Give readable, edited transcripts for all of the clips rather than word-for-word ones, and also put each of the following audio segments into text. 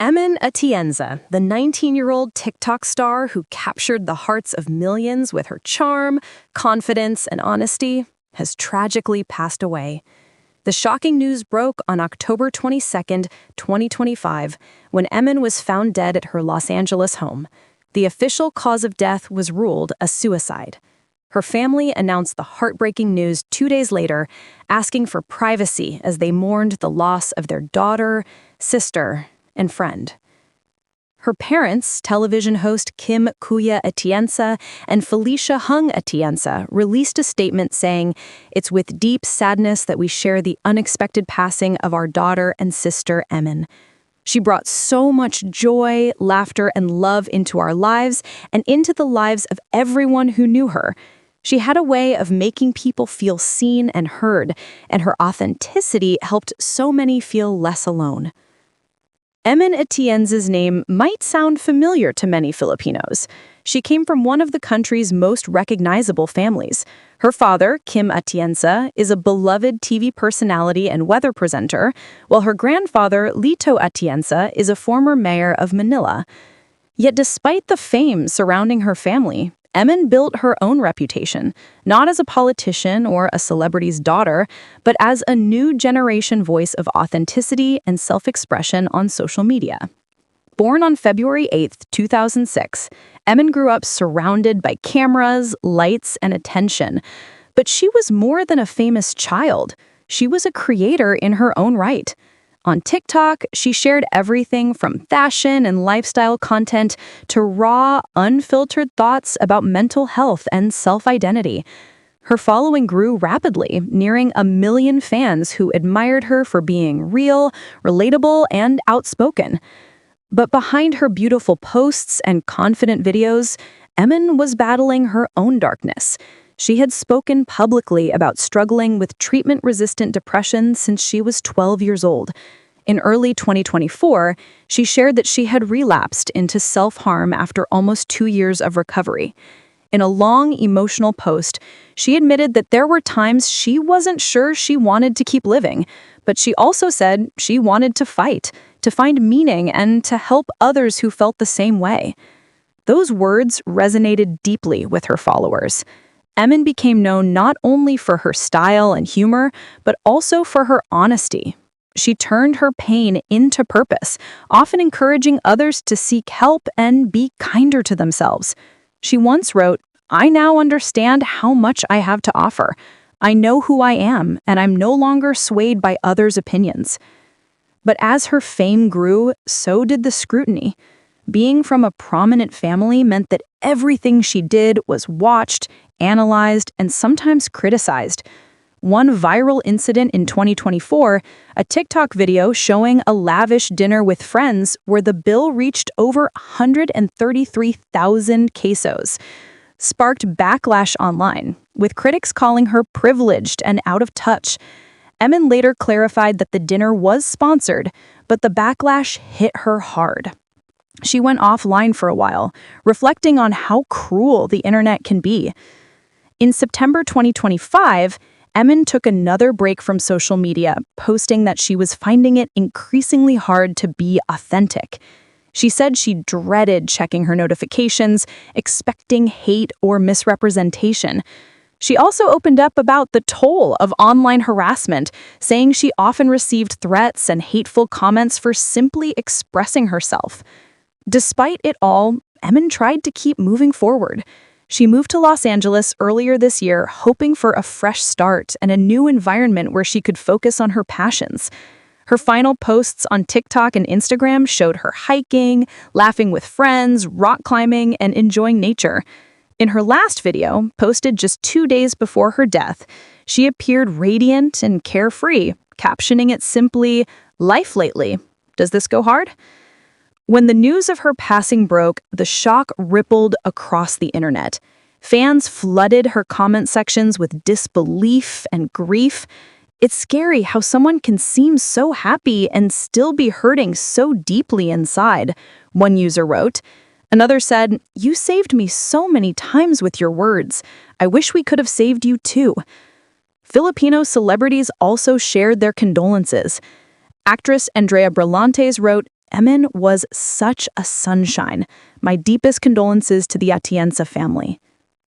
Emman Atienza, the 19-year-old TikTok star who captured the hearts of millions with her charm, confidence, and honesty, has tragically passed away. The shocking news broke on October 22, 2025, when Emman was found dead at her Los Angeles home. The official cause of death was ruled a suicide. Her family announced the heartbreaking news 2 days later, asking for privacy as they mourned the loss of their daughter, sister, and friend. Her parents, television host Kuya Atienza and Felicia Atienza, released a statement saying, "It's with deep sadness that we share the unexpected passing of our daughter and sister, Emman. She brought so much joy, laughter, and love into our lives and into the lives of everyone who knew her. She had a way of making people feel seen and heard, and her authenticity helped so many feel less alone." Emman Atienza's name might sound familiar to many Filipinos. She came from one of the country's most recognizable families. Her father, Atienza, is a beloved TV personality and weather presenter, while her grandfather, Atienza, is a former mayor of Manila. Yet despite the fame surrounding her family, Emman built her own reputation, not as a politician or a celebrity's daughter, but as a new generation voice of authenticity and self-expression on social media. Born on February 8, 2006, Emman grew up surrounded by cameras, lights, and attention. But she was more than a famous child. She was a creator in her own right. On TikTok, she shared everything from fashion and lifestyle content to raw, unfiltered thoughts about mental health and self-identity. Her following grew rapidly, nearing 1 million fans who admired her for being real, relatable, and outspoken. But behind her beautiful posts and confident videos, Emman was battling her own darkness. She had spoken publicly about struggling with treatment-resistant depression since she was 12 years old. In early 2024, she shared that she had relapsed into self-harm after almost 2 years of recovery. In a long, emotional post, she admitted that there were times she wasn't sure she wanted to keep living, but she also said she wanted to fight, to find meaning, and to help others who felt the same way. Those words resonated deeply with her followers. Emman became known not only for her style and humor, but also for her honesty. She turned her pain into purpose, often encouraging others to seek help and be kinder to themselves. She once wrote, "I now understand how much I have to offer. I know who I am, and I'm no longer swayed by others' opinions." But as her fame grew, so did the scrutiny. Being from a prominent family meant that everything she did was watched, analyzed, and sometimes criticized. One viral incident in 2024, a TikTok video showing a lavish dinner with friends where the bill reached over 133,000 pesos, sparked backlash online, with critics calling her privileged and out of touch. Emman later clarified that the dinner was sponsored, but the backlash hit her hard. She went offline for a while, reflecting on how cruel the internet can be. In September 2025, Emman took another break from social media, posting that she was finding it increasingly hard to be authentic. She said she dreaded checking her notifications, expecting hate or misrepresentation. She also opened up about the toll of online harassment, saying she often received threats and hateful comments for simply expressing herself. Despite it all, Emman tried to keep moving forward. She moved to Los Angeles earlier this year, hoping for a fresh start and a new environment where she could focus on her passions. Her final posts on TikTok and Instagram showed her hiking, laughing with friends, rock climbing, and enjoying nature. In her last video, posted just 2 days before her death, she appeared radiant and carefree, captioning it simply, "Life lately. Does this go hard?" When the news of her passing broke, the shock rippled across the internet. Fans flooded her comment sections with disbelief and grief. "It's scary how someone can seem so happy and still be hurting so deeply inside," one user wrote. Another said, "You saved me so many times with your words. I wish we could have saved you too." Filipino celebrities also shared their condolences. Actress Andrea Brillantes wrote, Emman was such a sunshine. My deepest condolences to the Atienza family.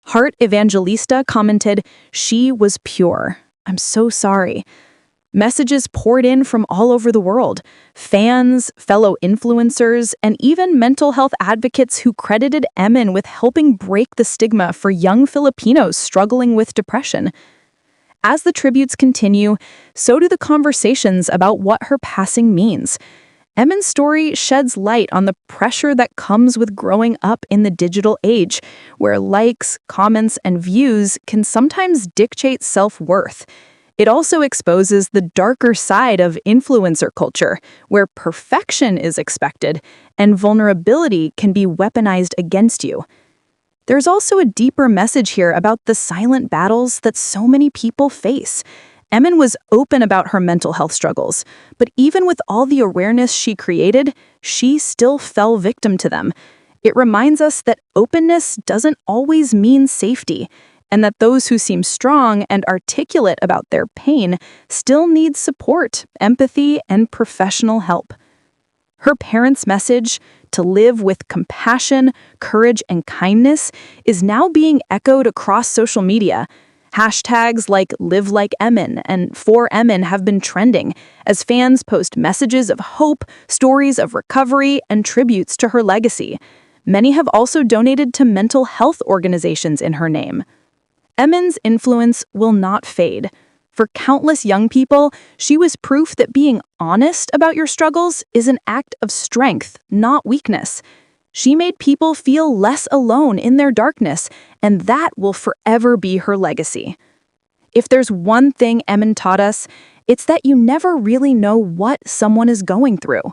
Heart Evangelista commented, "She was pure. I'm so sorry." Messages poured in from all over the world. Fans, fellow influencers, and even mental health advocates who credited Emman with helping break the stigma for young Filipinos struggling with depression. As the tributes continue, so do the conversations about what her passing means. Emman's story sheds light on the pressure that comes with growing up in the digital age, where likes, comments, and views can sometimes dictate self-worth. It also exposes the darker side of influencer culture, where perfection is expected and vulnerability can be weaponized against you. There's also a deeper message here about the silent battles that so many people face. Emman was open about her mental health struggles, but even with all the awareness she created, she still fell victim to them. It reminds us that openness doesn't always mean safety, and that those who seem strong and articulate about their pain still need support, empathy, and professional help. Her parents' message, to live with compassion, courage, and kindness, is now being echoed across social media. Hashtags like Live Like Emman and For Emman have been trending as fans post messages of hope, stories of recovery, and tributes to her legacy. Many have also donated to mental health organizations in her name. Emman's influence will not fade. For countless young people, she was proof that being honest about your struggles is an act of strength, not weakness. She made people feel less alone in their darkness, and that will forever be her legacy. If there's one thing Emman taught us, it's that you never really know what someone is going through.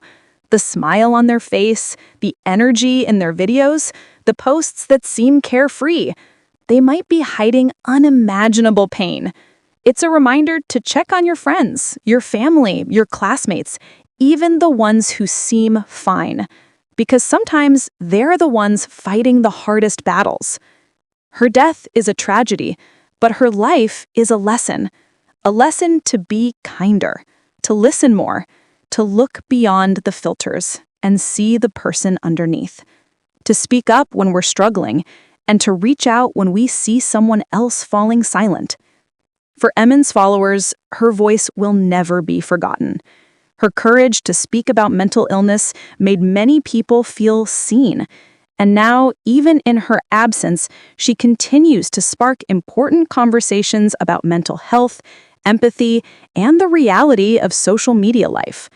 The smile on their face, the energy in their videos, the posts that seem carefree, they might be hiding unimaginable pain. It's a reminder to check on your friends, your family, your classmates, even the ones who seem fine, because sometimes they're the ones fighting the hardest battles. Her death is a tragedy, but her life is a lesson to be kinder, to listen more, to look beyond the filters and see the person underneath, to speak up when we're struggling, and to reach out when we see someone else falling silent. For Emman's followers, her voice will never be forgotten. Her courage to speak about mental illness made many people feel seen. And now, even in her absence, she continues to spark important conversations about mental health, empathy, and the reality of social media life.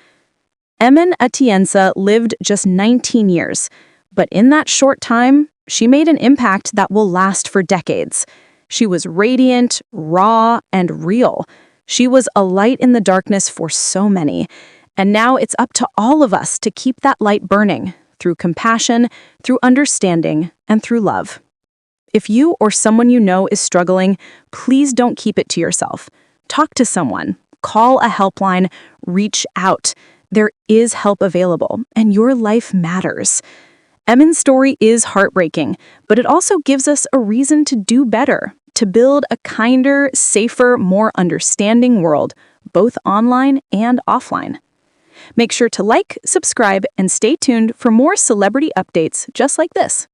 Emman Atienza lived just 19 years, but in that short time, she made an impact that will last for decades. She was radiant, raw, and real. She was a light in the darkness for so many. And now it's up to all of us to keep that light burning through compassion, through understanding, and through love. If you or someone you know is struggling, please don't keep it to yourself. Talk to someone, call a helpline, reach out. There is help available, and your life matters. Emman's story is heartbreaking, but it also gives us a reason to do better, to build a kinder, safer, more understanding world, both online and offline. Make sure to like, subscribe, and stay tuned for more celebrity updates just like this.